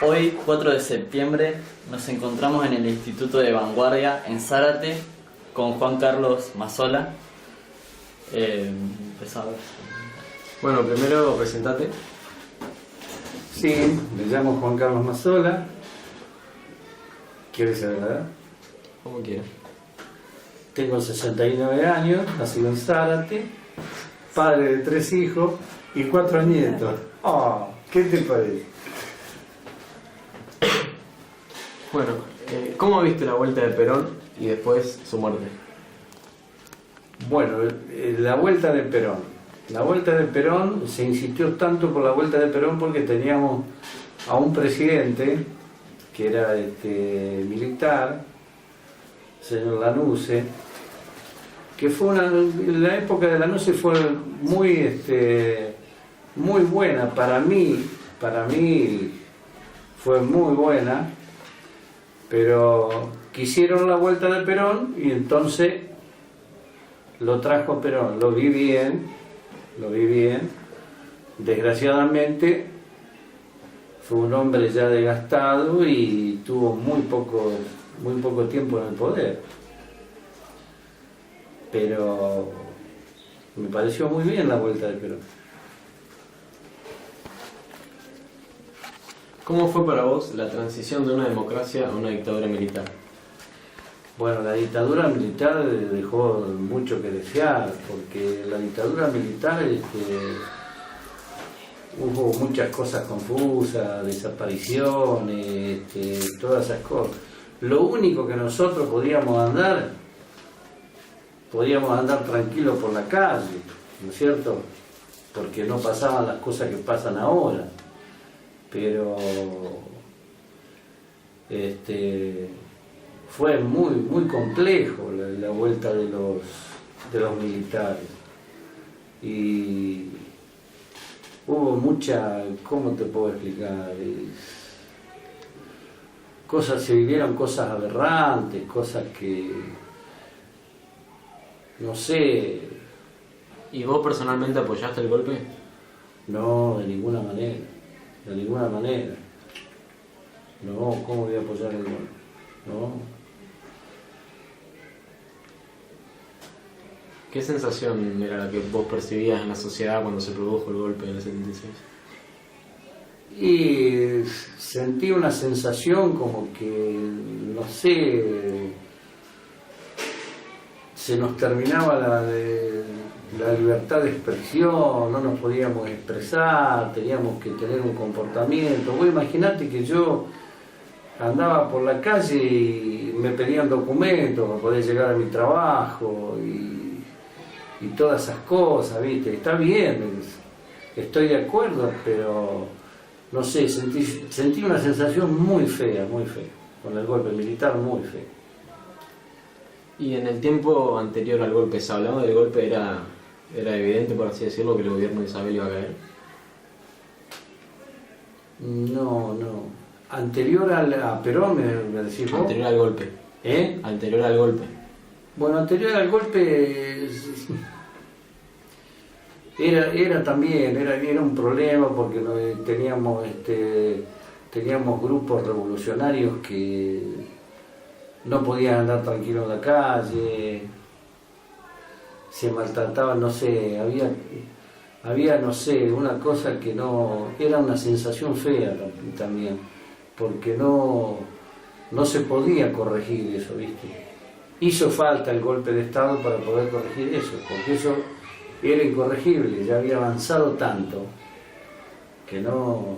Hoy, 4 de septiembre, nos encontramos en el Instituto de Vanguardia en Zárate con Juan Carlos Mazzola. Empezamos. Bueno, primero presentate. Sí, me llamo Juan Carlos Mazzola. ¿Quieres saber la edad? Como quieras. Tengo 69 años, nacido en Zárate, padre de 3 hijos y 4 nietos. Oh, ¿qué te parece? Bueno, ¿cómo viste la vuelta de Perón y después su muerte? Bueno, la vuelta de Perón. La vuelta de Perón, se insistió tanto por la vuelta de Perón porque teníamos a un presidente que era militar, señor Lanusse, que fue la época de Lanusse fue muy buena para mí fue muy buena, pero quisieron la vuelta de Perón y entonces lo trajo Perón. Lo vi bien, desgraciadamente fue un hombre ya desgastado y tuvo muy poco tiempo en el poder, pero me pareció muy bien la vuelta de Perón. ¿Cómo fue para vos la transición de una democracia a una dictadura militar? Bueno, la dictadura militar dejó mucho que desear, porque la dictadura militar hubo muchas cosas confusas, desapariciones, todas esas cosas. Lo único que nosotros podíamos andar tranquilos por la calle, ¿no es cierto? Porque no pasaban las cosas que pasan ahora. Pero fue muy complejo la vuelta de los militares y hubo ¿cómo te puedo explicar? Se vivieron cosas aberrantes, cosas que no sé. ¿Y vos personalmente apoyaste el golpe? No, de ninguna manera. No, ¿cómo voy a apoyar el golpe? No. ¿Qué sensación era la que vos percibías en la sociedad cuando se produjo el golpe en el 76? Y sentí una sensación como que, no sé, se nos terminaba la libertad de expresión, no nos podíamos expresar, teníamos que tener un comportamiento. Vos imaginate que yo andaba por la calle y me pedían documentos para poder llegar a mi trabajo y todas esas cosas, ¿viste? Está bien, estoy de acuerdo, pero no sé, sentí una sensación muy fea, con el golpe militar, muy fea. Y en el tiempo anterior al golpe, ¿se hablaba del golpe? ¿Era evidente, por así decirlo, que el gobierno de Isabel iba a caer? No. Anterior a Perón, me decís vos. Anterior al golpe. Anterior al golpe. Bueno, anterior al golpe era un problema porque teníamos grupos revolucionarios que no podían andar tranquilos en la calle, se maltrataban, no sé, había no sé, una cosa que no, era una sensación fea también, porque no se podía corregir eso, ¿viste? Hizo falta el golpe de Estado para poder corregir eso, porque eso era incorregible, ya había avanzado tanto que no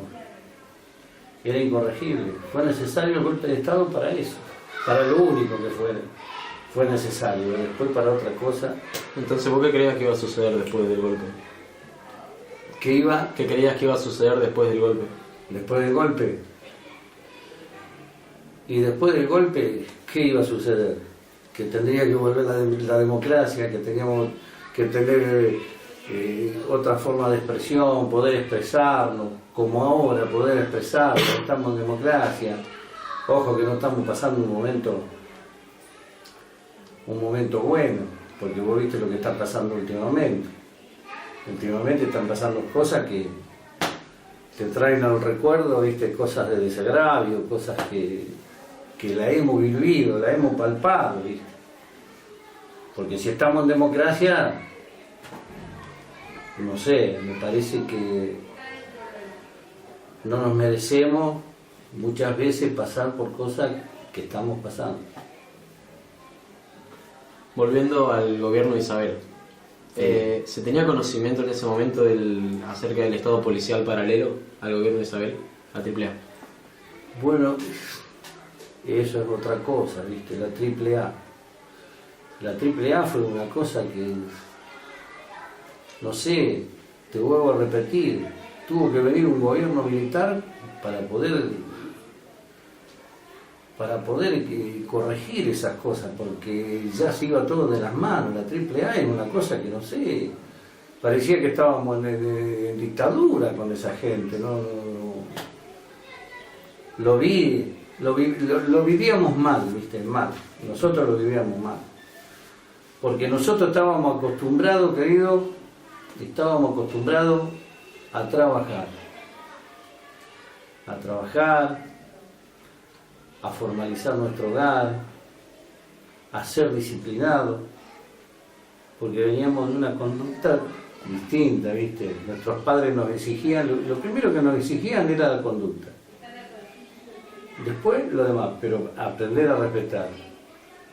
era incorregible. Fue necesario el golpe de Estado para eso, para lo único que fue necesario, después para otra cosa. Entonces, ¿vos qué creías que iba a suceder después del golpe? ¿Qué creías que iba a suceder después del golpe? Después del golpe. Y después del golpe, ¿qué iba a suceder? Que tendría que volver la democracia, que teníamos que tener otra forma de expresión, poder expresarnos, como ahora, poder expresarnos, estamos en democracia. Ojo que no estamos pasando un momento bueno, porque vos viste lo que está pasando últimamente. Últimamente están pasando cosas que te traen al recuerdo, viste, cosas de desagravio, cosas que la hemos vivido, la hemos palpado, viste. Porque si estamos en democracia, no sé, me parece que no nos merecemos muchas veces pasar por cosas que estamos pasando. Volviendo al gobierno de Isabel, ¿se tenía conocimiento en ese momento acerca del estado policial paralelo al gobierno de Isabel, la AAA? Bueno, eso es otra cosa, ¿viste? La AAA. La AAA fue una cosa que, no sé, te vuelvo a repetir, tuvo que venir un gobierno militar para poder corregir esas cosas, porque ya se iba todo de las manos. La AAA era una cosa que, no sé, parecía que estábamos en dictadura con esa gente, no. Lo vivíamos mal, ¿viste? Mal. Nosotros lo vivíamos mal. Porque nosotros estábamos acostumbrados, querido, a trabajar. A formalizar nuestro hogar, a ser disciplinados, porque veníamos de una conducta distinta, ¿viste? Nuestros padres nos exigían, lo primero que nos exigían era la conducta. Después lo demás, pero aprender a respetar.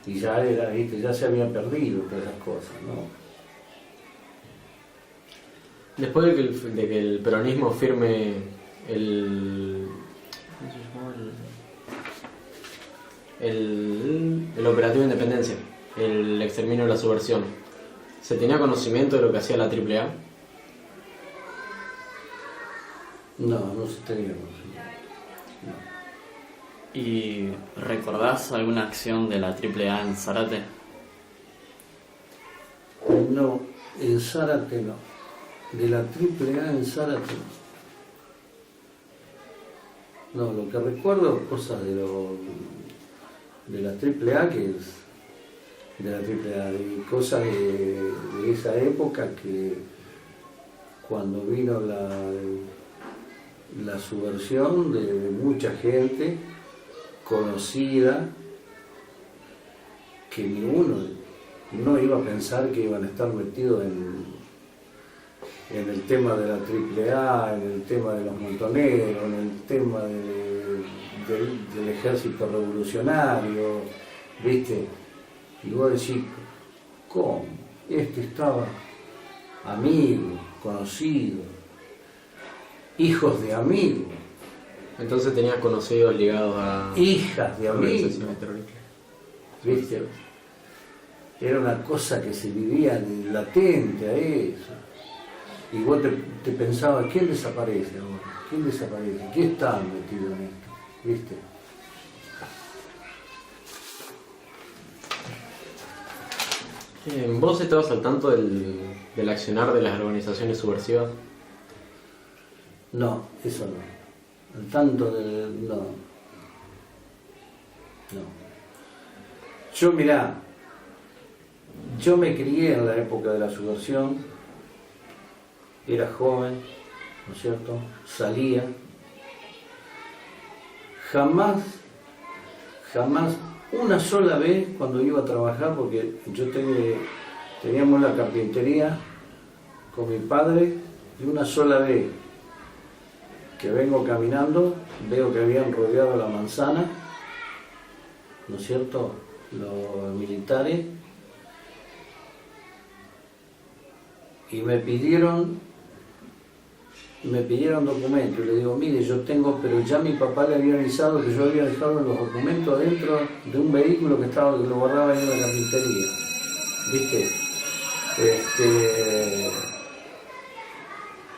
Y ya era, ¿viste? Ya se había perdido todas esas cosas, ¿no? Después de que el peronismo firme el operativo Independencia, el exterminio de la subversión, ¿se tenía conocimiento de lo que hacía la AAA? No se tenía conocimiento. ¿Y recordás alguna acción de la AAA en Zárate? No, en Zárate no. De la AAA en Zárate no. No, lo que recuerdo cosas de la AAA, de cosas de esa época, que cuando vino la subversión de mucha gente conocida, que ninguno no iba a pensar que iban a estar metidos en el tema de la AAA, en el tema de los montoneros, en el tema del ejército revolucionario, ¿viste? Y vos decís, ¿cómo? Estaba amigo, conocido, hijos de amigos. Entonces tenías conocidos ligados a hijas de amigos, organizaciones terroristas. ¿Viste? Era una cosa que se vivía latente a eso. Y vos te pensabas, ¿quién desaparece ahora? ¿Quién desaparece? ¿Quién está metido en esto? ¿Viste? ¿Vos estabas al tanto del accionar de las organizaciones subversivas? No, eso no. Al tanto de... No. Yo, mirá, yo me crié en la época de la subversión, era joven, ¿no es cierto? Salía. Jamás, una sola vez cuando iba a trabajar, porque yo teníamos la carpintería con mi padre, y una sola vez que vengo caminando, veo que habían rodeado la manzana, ¿no es cierto?, los militares, y me pidieron documentos, y le digo, mire, yo tengo, pero ya mi papá le había avisado que yo había dejado los documentos dentro de un vehículo que lo guardaba ahí en la carpintería, ¿viste?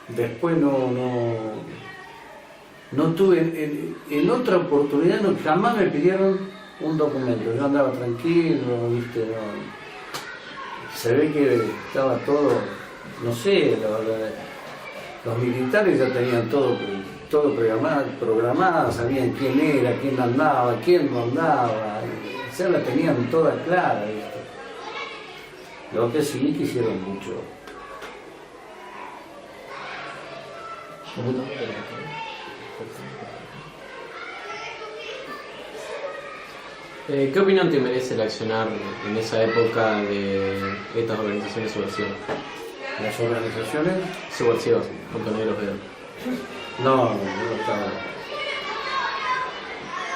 Después no tuve, en otra oportunidad jamás me pidieron un documento, yo andaba tranquilo, ¿viste? Se ve que estaba todo, no sé, los militares ya tenían todo programado, sabían quién era, quién andaba, quién no andaba, ya la tenían toda clara, ¿viste? Lo que sí quisieron mucho. ¿Cómo no? ¿Qué opinión te merece el accionar en esa época de estas organizaciones subversivas? Las organizaciones, Subversivas, Montoneros, Vedder. no estaba.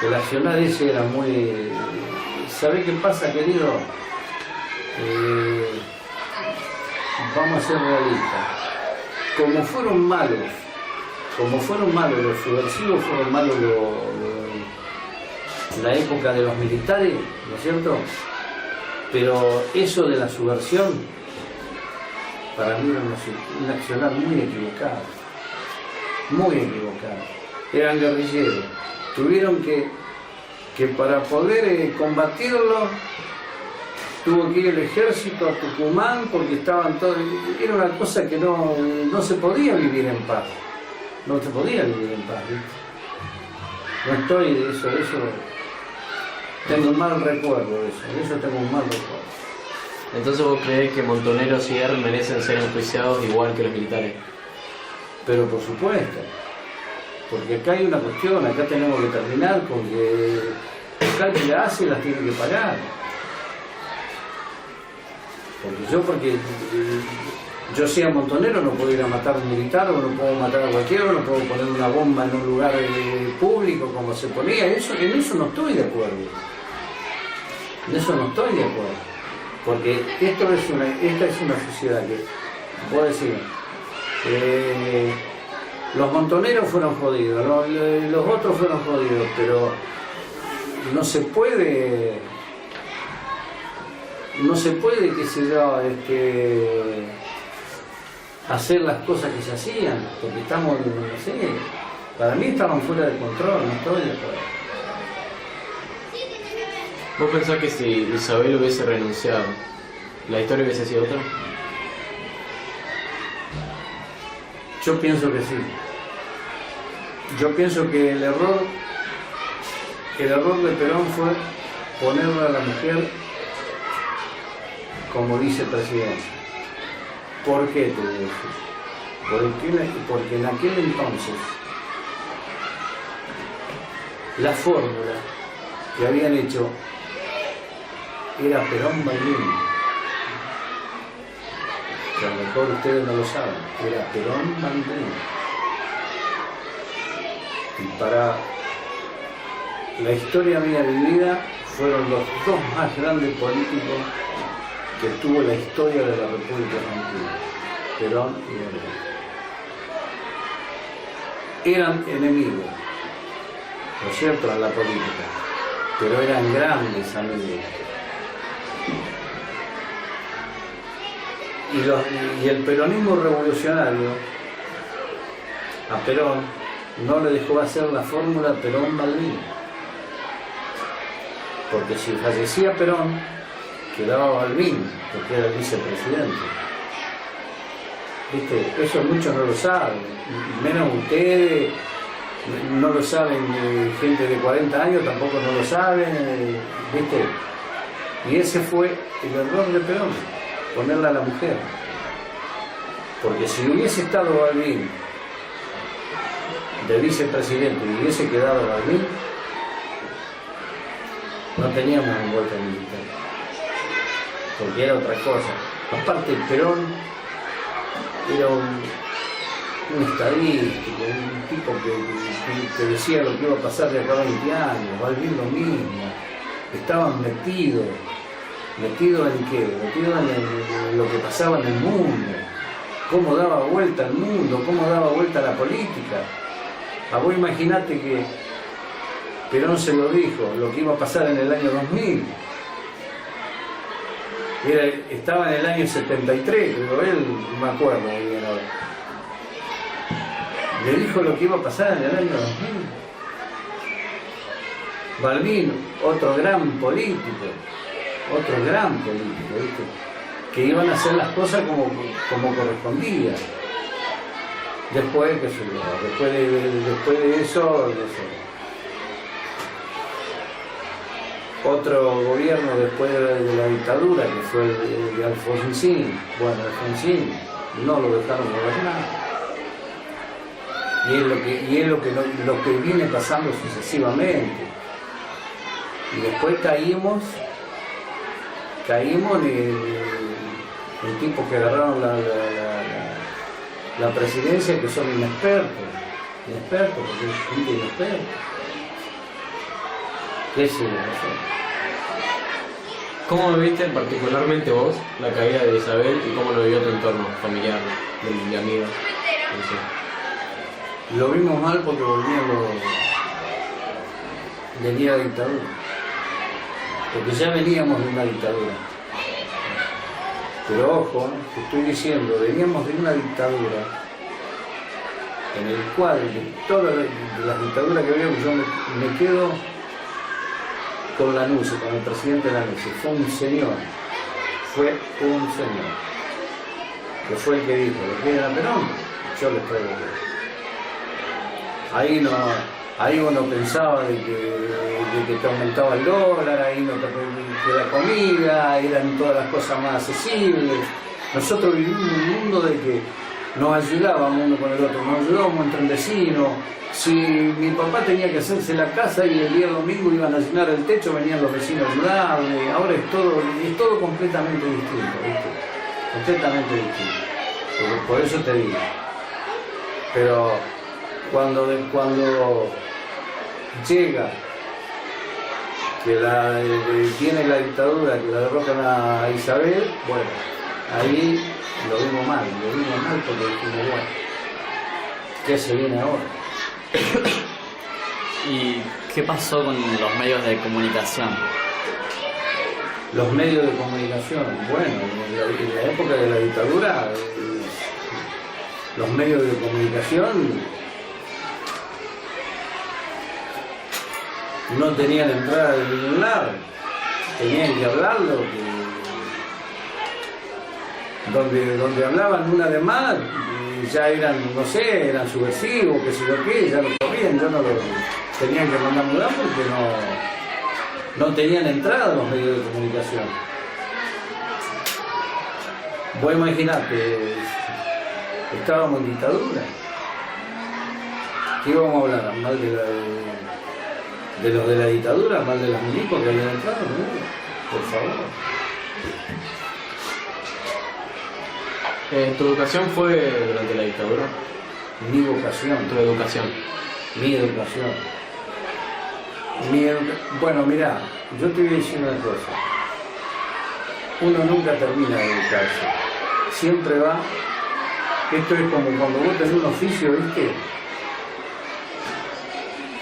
El accionar ese era muy... ¿Sabe qué pasa, querido? Vamos a ser realistas. Como fueron malos los subversivos, fueron malos la época de los militares, ¿no es cierto? Pero eso de la subversión, para mí era un accionar muy equivocado. Muy equivocado. Eran guerrilleros. Tuvieron que para poder combatirlo, tuvo que ir el ejército a Tucumán porque estaban todos... Era una cosa que no se podía vivir en paz. No se podía vivir en paz, ¿viste? No estoy de eso. Tengo un mal recuerdo de eso tengo un mal recuerdo. Entonces vos creés que Montoneros y Vedder merecen ser enjuiciados igual que los militares. Pero por supuesto, porque acá hay una cuestión, acá tenemos que terminar con que el que la hace las tiene que pagar. Porque yo sea montonero, no puedo ir a matar a un militar, o no puedo matar a cualquiera, no puedo poner una bomba en un lugar público como se ponía. En eso no estoy de acuerdo. En eso no estoy de acuerdo. Porque esta es una sociedad que, puedo decir, los montoneros fueron jodidos, los otros fueron jodidos, pero no se puede, qué sé yo, hacer las cosas que se hacían, porque estamos, no sé, para mí estaban fuera de control, no estoy de acuerdo. ¿Vos pensás que si Isabel hubiese renunciado, la historia hubiese sido otra? Yo pienso que sí. Yo pienso que el error de Perón fue ponerla a la mujer como vicepresidenta. ¿Por qué te voy a decir? Porque en aquel entonces la fórmula que habían hecho era Perón-Balbín. Que a lo mejor ustedes no lo saben, era Perón-Balbín. Y para la historia mía vivida fueron los dos más grandes políticos que tuvo la historia de la República Argentina, Perón y Balbín. Eran enemigos, ¿no es cierto?, en la política, pero eran grandes amigos. Y el peronismo revolucionario a Perón no le dejó hacer la fórmula Perón-Balbín, porque si fallecía Perón quedaba Balbín, porque era el vicepresidente. ¿Viste? Eso muchos no lo saben, menos ustedes, no lo saben, gente de 40 años tampoco no lo saben, ¿viste? Y ese fue el error de Perón, ponerla a la mujer. Porque si hubiese estado Balbín de vicepresidente y hubiese quedado Balbín, no teníamos un golpe militar, porque era otra cosa. Aparte, Perón era un estadístico, un tipo que decía lo que iba a pasar de acá a 20 años, Balbín lo mismo. Estaban metidos en qué, metidos en lo que pasaba en el mundo, cómo daba vuelta el mundo, cómo daba vuelta la política. A vos imaginate que Perón se lo dijo, lo que iba a pasar en el año 2000. Estaba en el año 73, creo él, no me acuerdo muy bien ahora. Le dijo lo que iba a pasar en el año 2000. Balbín, otro gran político, ¿viste? Que iban a hacer las cosas como correspondía. Después de eso, otro gobierno después de la dictadura, que fue el de Alfonsín. Bueno, Alfonsín no lo dejaron gobernar. Y es lo que viene pasando sucesivamente. Y después caímos en tipos que agarraron la presidencia, que son inexpertos, porque es gente inexperta. ¿Qué se le pasó? ¿Cómo viviste particularmente vos la caída de Isabel y cómo lo vivió tu entorno familiar, de amigos? No sé. Lo vimos mal porque venía la dictadura. Porque ya veníamos de una dictadura. Pero ojo, te estoy diciendo, veníamos de una dictadura en el cual, de todas las dictaduras que veo, yo me quedo con Lanusse, con el presidente Lanusse. Fue un señor, que fue el que dijo, ¿lo quieren a Perón? Yo les traigo Perón. Ahí uno pensaba de que te aumentaba el dólar, ahí no que la comida, eran todas las cosas más accesibles. Nosotros vivimos en un mundo de que nos ayudábamos uno con el otro, nos ayudábamos entre vecinos. Si mi papá tenía que hacerse la casa y el día domingo iban a llenar el techo, venían los vecinos a ayudarle. Ahora es todo completamente distinto, ¿viste? Completamente distinto. Por eso te digo. Pero cuando llega que tiene la dictadura, que la derrocan a Isabel, bueno, ahí lo vimos mal porque dijimos, bueno, ¿qué se viene ahora? ¿Y qué pasó con los medios de comunicación? Los medios de comunicación, bueno, en la época de la dictadura, los medios de comunicación no tenían entrada de ningún lado, tenían que hablarlo, donde hablaban una de más, ya eran, no sé, eran subversivos, qué sé yo qué, ya lo corrían, ya no lo tenían que mandar mudar porque no tenían entrada los medios de comunicación. Vos imaginate, estábamos en dictadura, ¿qué íbamos a hablar? ¿Mal de los de la dictadura? ¿Mal de los milicos que habían entrado? No, por favor. ¿Tu educación fue durante la dictadura? Mi vocación. ¿Tu educación? Mi educación. Bueno, mirá, yo te voy a decir una cosa. Uno nunca termina de educarse. Siempre va. Esto es como cuando vos tenés un oficio, ¿viste?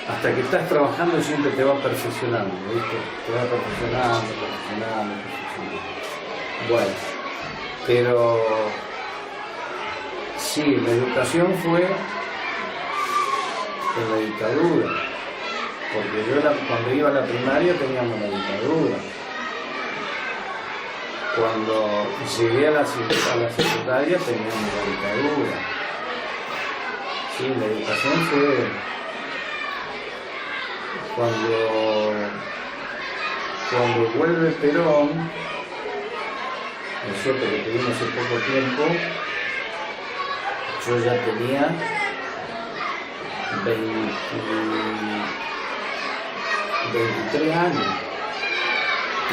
Hasta que estás trabajando siempre te va perfeccionando, ¿viste? Te va perfeccionando. Bueno, pero sí, la educación fue en la dictadura, porque yo cuando iba a la primaria teníamos la dictadura. Cuando llegué a la secundaria teníamos la dictadura. Sí, la educación fue cuando vuelve Perón, ¿no es cierto?, que tuvimos hace poco tiempo, yo ya tenía 23 años,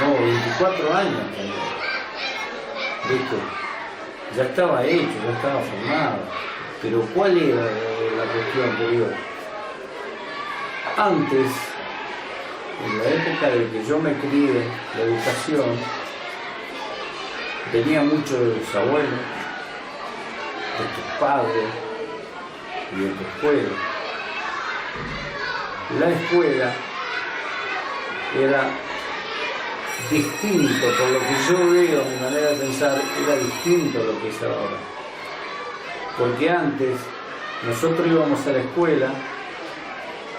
no, 24 años también. ¿Viste? Ya estaba hecho, ya estaba formado. Pero ¿cuál era la cuestión que digo? Antes, en la época de que yo me crié, la educación, tenía muchos de tus abuelos, de tus padres y de tu escuela. La escuela era distinto, por lo que yo veo, mi manera de pensar, era distinto a lo que es ahora. Porque antes nosotros íbamos a la escuela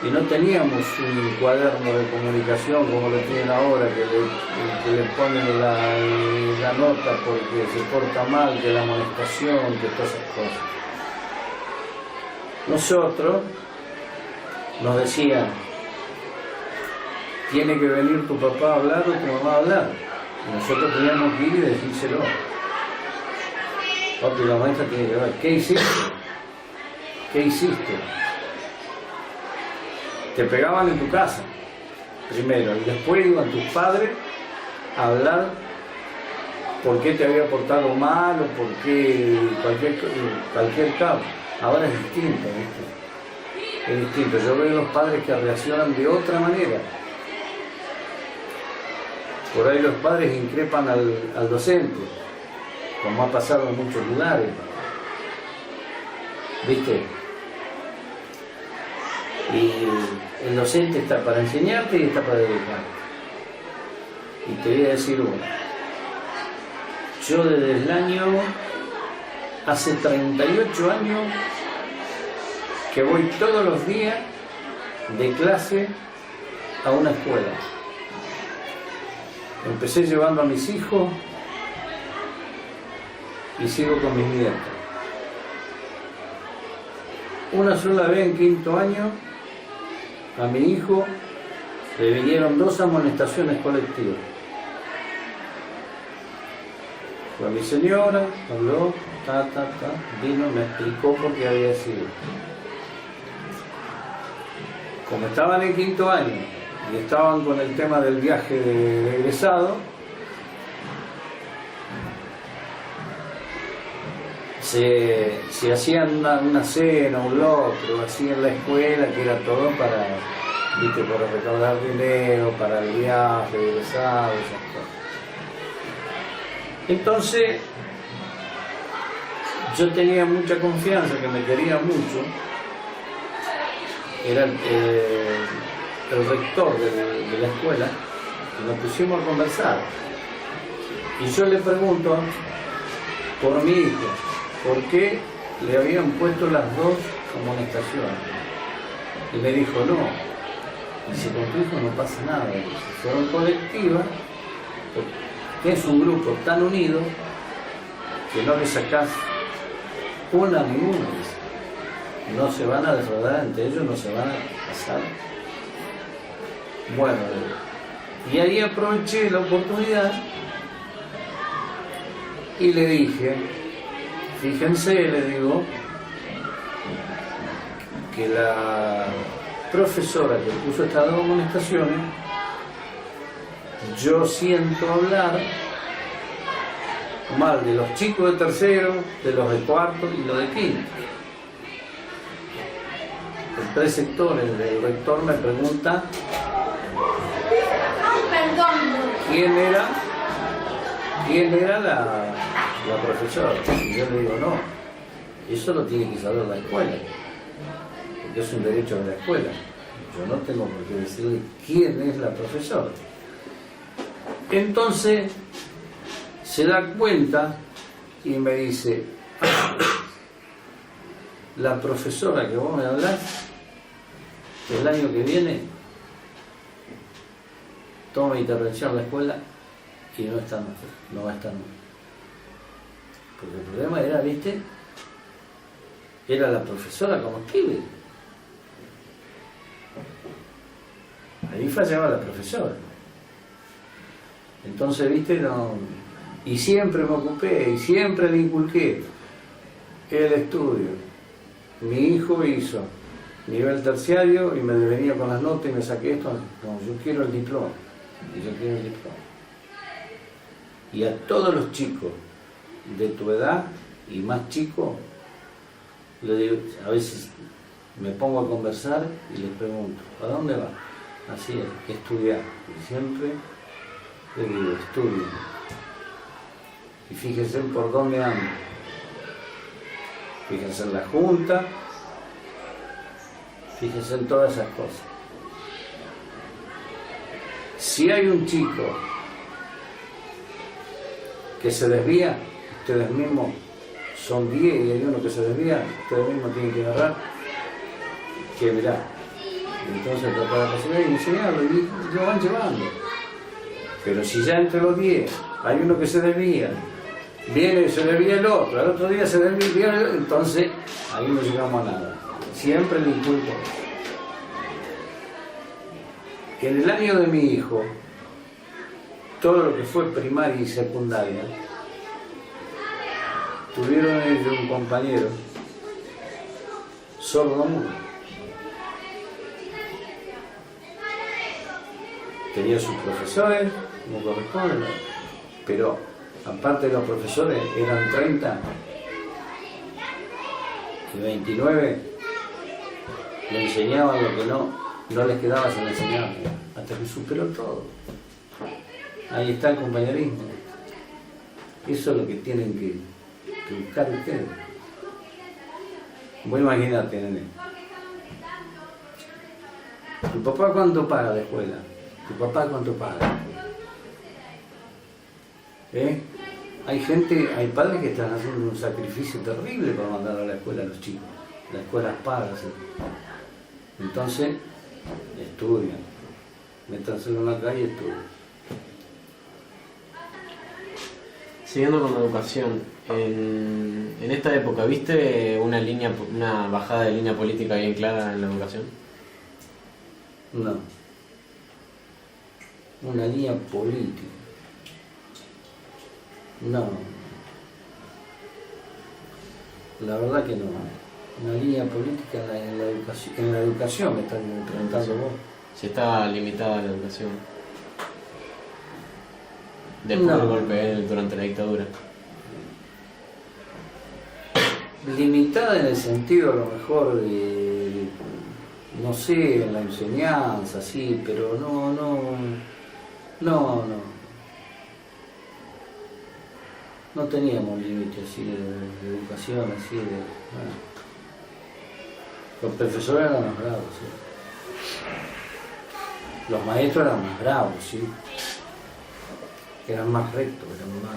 y no teníamos un cuaderno de comunicación como lo tienen ahora, que le ponen la nota porque se porta mal, que la amonestación, que todas esas cosas. Nosotros nos decían, tiene que venir tu papá a hablar o tu mamá a hablar. Y nosotros teníamos que ir y decírselo. Papi, la maestra tiene que ver, ¿qué hiciste? ¿Qué hiciste? Te pegaban en tu casa. primero, y después iban tus padres a hablar por qué te había portado mal o por qué cualquier caso. Ahora es distinto, ¿viste? Es distinto. Yo veo los padres que reaccionan de otra manera. Por ahí los padres increpan al docente, como ha pasado en muchos lugares. ¿Viste? Y el docente está para enseñarte y está para educarte. Y te voy a decir uno. Yo desde el año, hace 38 años, que voy todos los días de clase a una escuela. Empecé llevando a mis hijos y sigo con mis nietos. Una sola vez en quinto año, a mi hijo le vinieron 2 amonestaciones colectivas. Fue mi señora, habló, vino, me explicó por qué había sido. Como estaban en quinto año y estaban con el tema del viaje de egresado, se hacían una cena, un lotro, así en la escuela, que era todo para, ¿viste? Para recaudar dinero, para el viaje de egresado, esas cosas. Entonces, yo tenía mucha confianza, que me quería mucho. Era el rector de la escuela, y nos pusimos a conversar. Y yo le pregunto por mi hijo, ¿por qué le habían puesto las 2 amonestaciones? Y me dijo, no, y si con tu hijo no pasa nada, si fueron colectivas, que es un grupo tan unido que no le sacás una ni una, no se van a defraudar entre ellos, no se van a pasar. Bueno, y ahí aproveché la oportunidad y le dije, fíjense, le digo, que la profesora que puso estas 2 amonestaciones, yo siento hablar mal de los chicos de tercero, de los de cuarto y los de quinto. El preceptor, el rector me pregunta quién era la profesora. Y yo le digo, no, eso lo tiene que saber la escuela, porque es un derecho de la escuela. Yo no tengo por qué decirle quién es la profesora. Entonces se da cuenta y me dice, la profesora que vos me hablás, el año que viene toma intervención en la escuela y no va a estar más. Porque el problema era, ¿viste? Era la profesora como escribe. Ahí fallaba la profesora. Entonces, ¿viste? No, y siempre me ocupé, y siempre le inculqué el estudio. Mi hijo hizo nivel terciario y me venía con las notas y me saqué esto. No, yo quiero el diploma. Y yo quiero el diploma. Y a todos los chicos de tu edad y más chicos, le digo, a veces me pongo a conversar y les pregunto, ¿a dónde va? Así es, estudiar. Y siempre le digo, estudien. Y fíjense por dónde ando. Fíjense en la junta, fíjense en todas esas cosas. Si hay un chico que se desvía, ustedes mismos son 10 y hay uno que se desvía, ustedes mismos tienen que agarrar, que mirá. Entonces tratar de pasar y enseñarlo y lo van llevando. Pero si ya entre los 10 hay uno que se desvía, viene y se desvía el otro, al otro día se desvía el otro, entonces ahí no llegamos a nada. Siempre le inculco. En el año de mi hijo, todo lo que fue primaria y secundaria, tuvieron ellos un compañero sordomudo. tenía sus profesores, como corresponde, pero aparte de los profesores eran 30 y 29 le enseñaban lo que no les quedaba sin enseñar, hasta que superó todo. Ahí está el compañerismo. Eso es lo que tienen que buscar ustedes. Vos imaginate, nene. ¿Tu papá cuánto paga la escuela? ¿Tu papá cuánto paga? Hay padres que están haciendo un sacrificio terrible para mandar a la escuela a los chicos. La escuela es paga, ¿sí? Entonces, estudian. Métanselo en la calle y estudian. Siguiendo con la educación, en esta época, ¿viste una bajada de línea política bien clara en la educación? No. Una línea política. No. La verdad que no. Una línea política en la educación me están preguntando vos. Si está limitada la educación. Después del golpe durante la dictadura. Limitada en el sentido a lo mejor de, no sé, en la enseñanza, sí, pero no teníamos límite así de educación, así de... Bueno. Los profesores eran más bravos, sí. Los maestros eran más bravos, sí. Eran más rectos, eran más...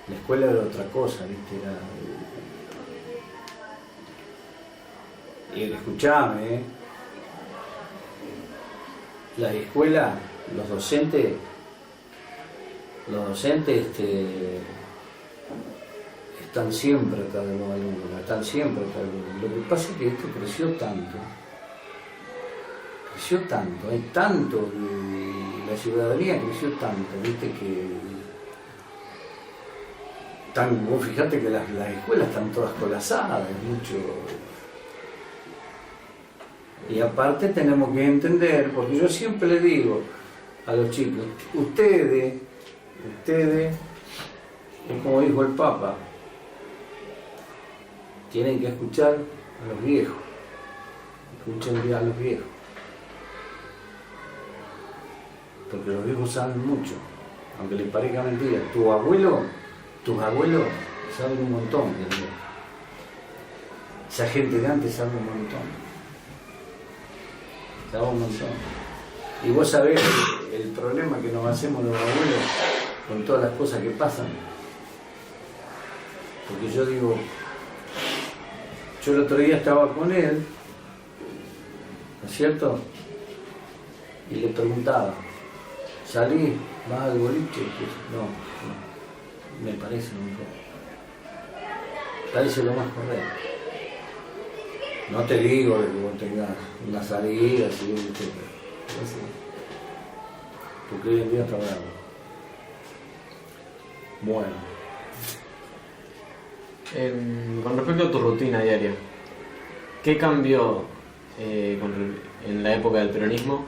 La escuela era otra cosa, ¿viste? Y escuchame, la escuela, los docentes están siempre atrás de los alumnos, están siempre atrás de los alumnos. Lo que pasa es que esto creció tanto, hay tanto, la ciudadanía creció tanto, viste vos fijate que las escuelas están todas colapsadas, mucho. Y aparte tenemos que entender, porque yo siempre le digo a los chicos, ustedes, es como dijo el Papa, tienen que escuchar a los viejos, escuchen a los viejos, porque los viejos saben mucho, aunque les parezca mentira. Tus abuelos saben un montón de Dios. Esa gente de antes sabe un montón. Y vos sabés el problema que nos hacemos los abuelos con todas las cosas que pasan. Porque yo digo, yo el otro día estaba con él, ¿no es cierto? Y le preguntaba, ¿salís? ¿Vas al boliche? No, me parece mejor. Parece lo más correcto. No te digo de que vos tengas una salida, así, porque hoy en día está bravo. Bueno. Con respecto a tu rutina diaria, ¿qué cambió en la época del peronismo,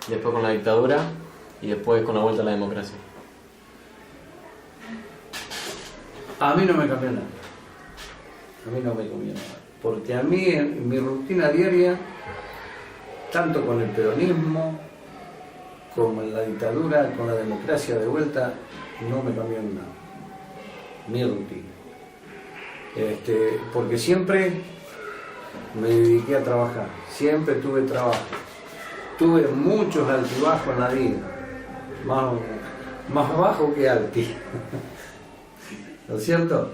después con la dictadura y después con la vuelta a la democracia? A mí no me cambió nada. Porque a mí, en mi rutina diaria, tanto con el peronismo, como en la dictadura, con la democracia de vuelta, no me cambió nada. Mi rutina. Porque siempre me dediqué a trabajar, siempre tuve trabajo. Tuve muchos altibajos en la vida, más bajo que alti. ¿No es cierto?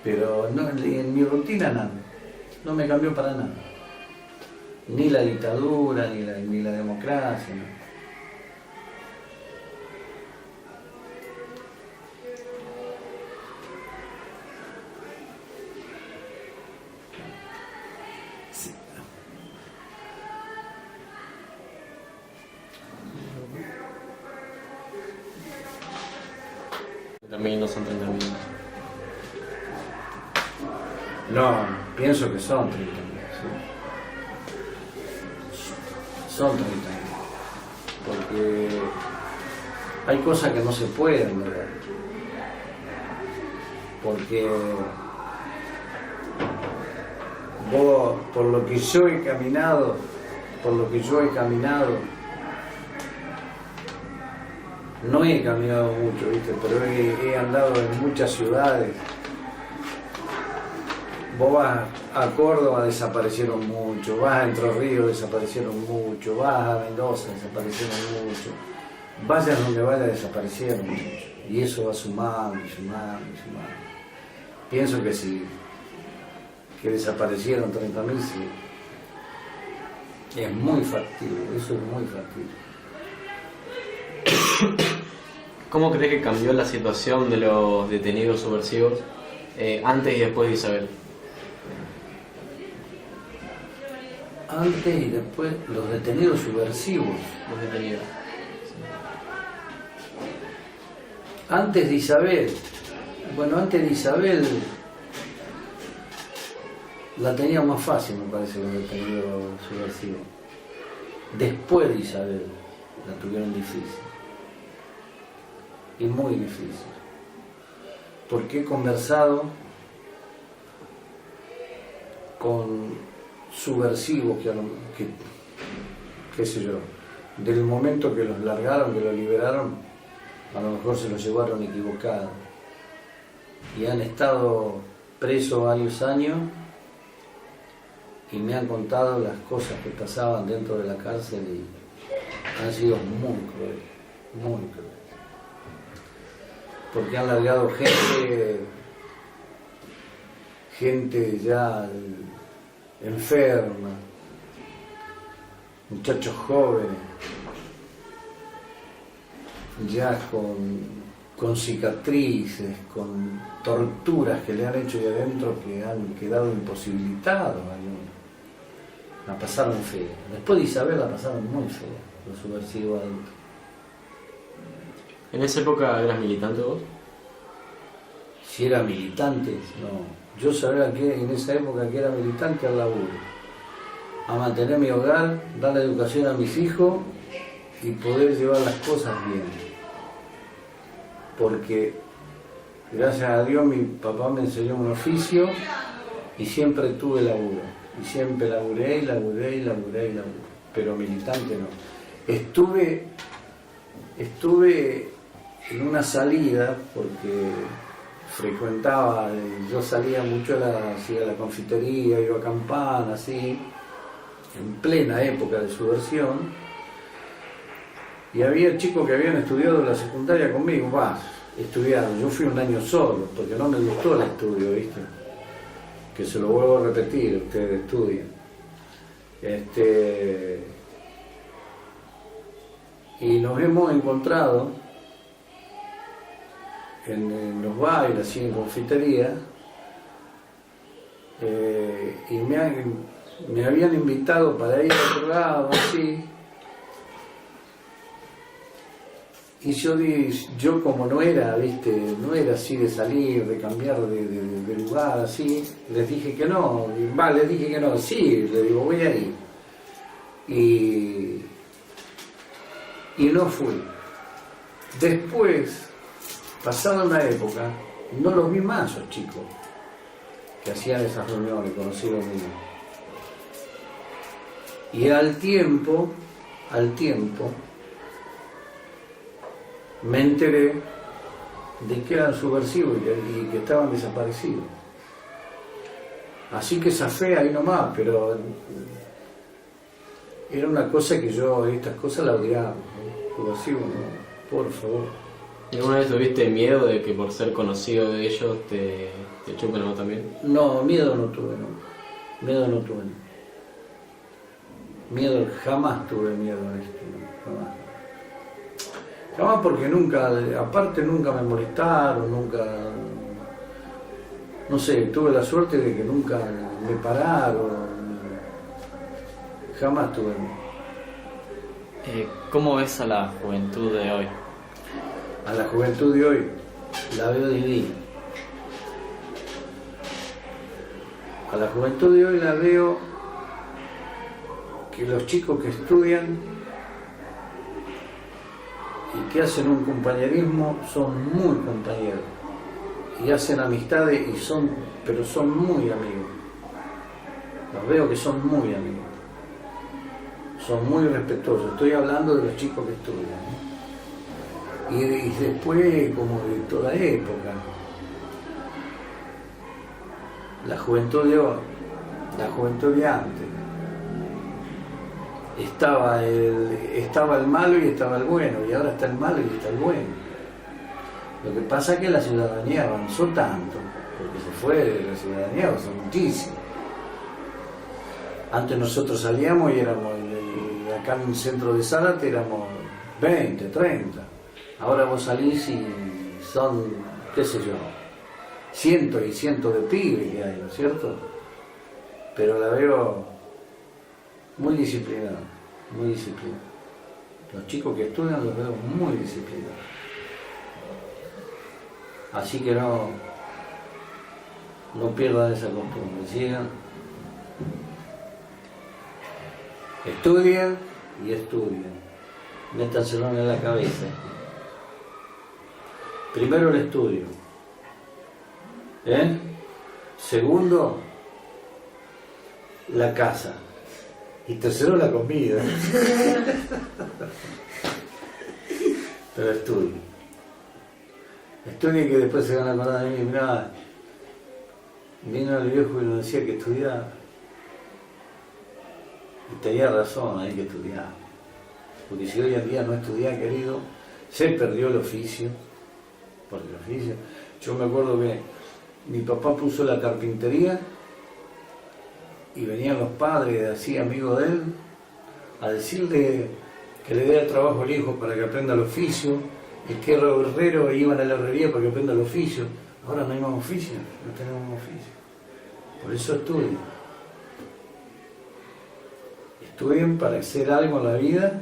Pero no, en mi rutina nada. No me cambió para nada. Ni la dictadura, ni la democracia. No. Sí. También no son 30 minutos. No, pienso que son 30 minutos. Sí. Son 30 minutos. porque hay cosas que no se pueden, ¿verdad? Porque vos, por lo que yo he caminado, no he caminado mucho, ¿viste? Pero he andado en muchas ciudades. Vos vas a Córdoba, desaparecieron mucho, vas a Entre Ríos, desaparecieron mucho, vas a Mendoza, desaparecieron mucho, vayas donde vayas, desaparecieron mucho, y eso va sumando y sumando y sumando. Pienso que sí, que desaparecieron 30.000, sí, es muy factible, eso es muy factible. ¿Cómo crees que cambió la situación de los detenidos subversivos antes y después de Isabel? Antes y después, los detenidos subversivos. Los detenidos. Antes de Isabel, bueno, antes de Isabel la tenían más fácil, me parece, los detenidos subversivos. Después de Isabel la tuvieron difícil. Y muy difícil. Porque he conversado con subversivos que qué sé yo, del momento que los largaron, que los liberaron, a lo mejor se los llevaron equivocados y han estado presos varios años y me han contado las cosas que pasaban dentro de la cárcel y han sido muy crueles, muy crueles, porque han largado gente ya enferma, muchachos jóvenes, ya con cicatrices, con torturas que le han hecho de adentro que han quedado imposibilitados. La pasaron fea. Después de Isabel la pasaron muy fea, los subversivos adentro. ¿En esa época eras militante vos? Si era militante, no. Yo sabía que en esa época que era militante al laburo, a mantener mi hogar, dar la educación a mis hijos y poder llevar las cosas bien. Porque gracias a Dios mi papá me enseñó un oficio y siempre tuve laburo. Y siempre laburé, pero militante no. Estuve en una salida porque frecuentaba, yo salía mucho a la confitería, iba a Campana, así, en plena época de subversión, y había chicos que habían estudiado la secundaria conmigo, estudiaron, yo fui un año solo, porque no me gustó el estudio, ¿viste? Que se lo vuelvo a repetir, ustedes estudian. Y nos hemos encontrado en los bailes, así en confitería, y me habían invitado para ir a otro lado, así, y yo como no era, ¿viste? No era así de salir, de cambiar de lugar, así, les dije que no, les dije que no, sí, le digo, voy a ir, y no fui. Después, pasada una época, no los vi más esos chicos que hacían esas reuniones, conocidos míos. Y al tiempo, me enteré de que eran subversivos y que estaban desaparecidos. Así que zafé ahí nomás, pero era una cosa que yo, estas cosas las odiaba, ¿no? Subversivos, no, por favor. ¿Y alguna vez tuviste miedo de que por ser conocido de ellos te chupen a vos también? No, miedo no tuve, no. Miedo no tuve, no. Miedo, jamás tuve miedo a esto, no, jamás. Jamás porque nunca, aparte nunca me molestaron, nunca, no sé, tuve la suerte de que nunca me pararon, jamás tuve miedo. ¿Cómo ves a la juventud de hoy? A la juventud de hoy la veo divina. A la juventud de hoy la veo que los chicos que estudian y que hacen un compañerismo, son muy compañeros y hacen amistades pero son muy amigos. Los veo que son muy amigos, son muy respetuosos. Estoy hablando de los chicos que estudian, ¿no? Y después, como de toda época, la juventud de hoy, la juventud de antes, estaba el malo y estaba el bueno, y ahora está el malo y está el bueno. Lo que pasa es que la ciudadanía avanzó tanto, porque se fue de la ciudadanía, avanzó muchísimo. Antes nosotros salíamos y éramos, acá en el centro de Zárate éramos 20, 30. Ahora vos salís y son, qué sé yo, cientos y cientos de pibes que hay, ¿no es cierto? Pero la veo muy disciplinada, muy disciplinada. Los chicos que estudian los veo muy disciplinados. Así que no pierdan esa costumbre, sigan. Estudien y estudien. Métanselo en la cabeza. Primero el estudio. Segundo, la casa. Y tercero, la comida. Pero estudien. Estudien, que después se van a acordar de mí. Mirá, vino el viejo y nos decía que estudiaba. Y tenía razón, hay que estudiar. Porque si hoy en día no estudiar, querido, se perdió el oficio. Porque el oficio, yo me acuerdo que mi papá puso la carpintería y venían los padres, así amigos de él, a decirle que le diera trabajo al hijo para que aprenda el oficio, y que era herrero e iban a la herrería para que aprenda el oficio. Ahora no hay más oficio, no tenemos más oficio. Por eso estudien. Estudien para hacer algo en la vida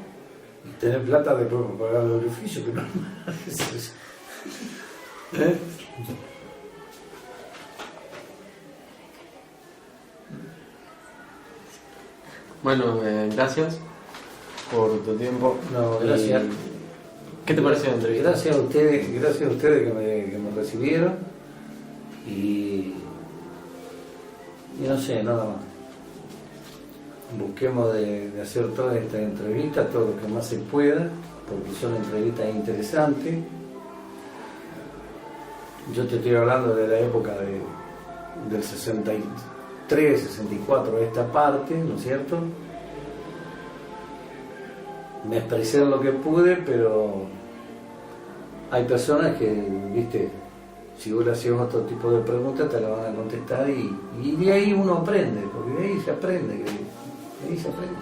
y tener plata después para pagar el oficio, que no es. Bueno, gracias por tu tiempo. No, gracias. ¿Qué te pareció la entrevista? Gracias a ustedes que me recibieron y no sé, nada más. Busquemos de hacer todas estas entrevistas, todo lo que más se pueda, porque son entrevistas interesantes. Yo te estoy hablando de la época del 63, 64, de esta parte, ¿no es cierto? Me expresé lo que pude, pero hay personas que, viste, si vos le haces otro tipo de preguntas te la van a contestar y de ahí uno aprende, porque de ahí se aprende, de ahí se aprende.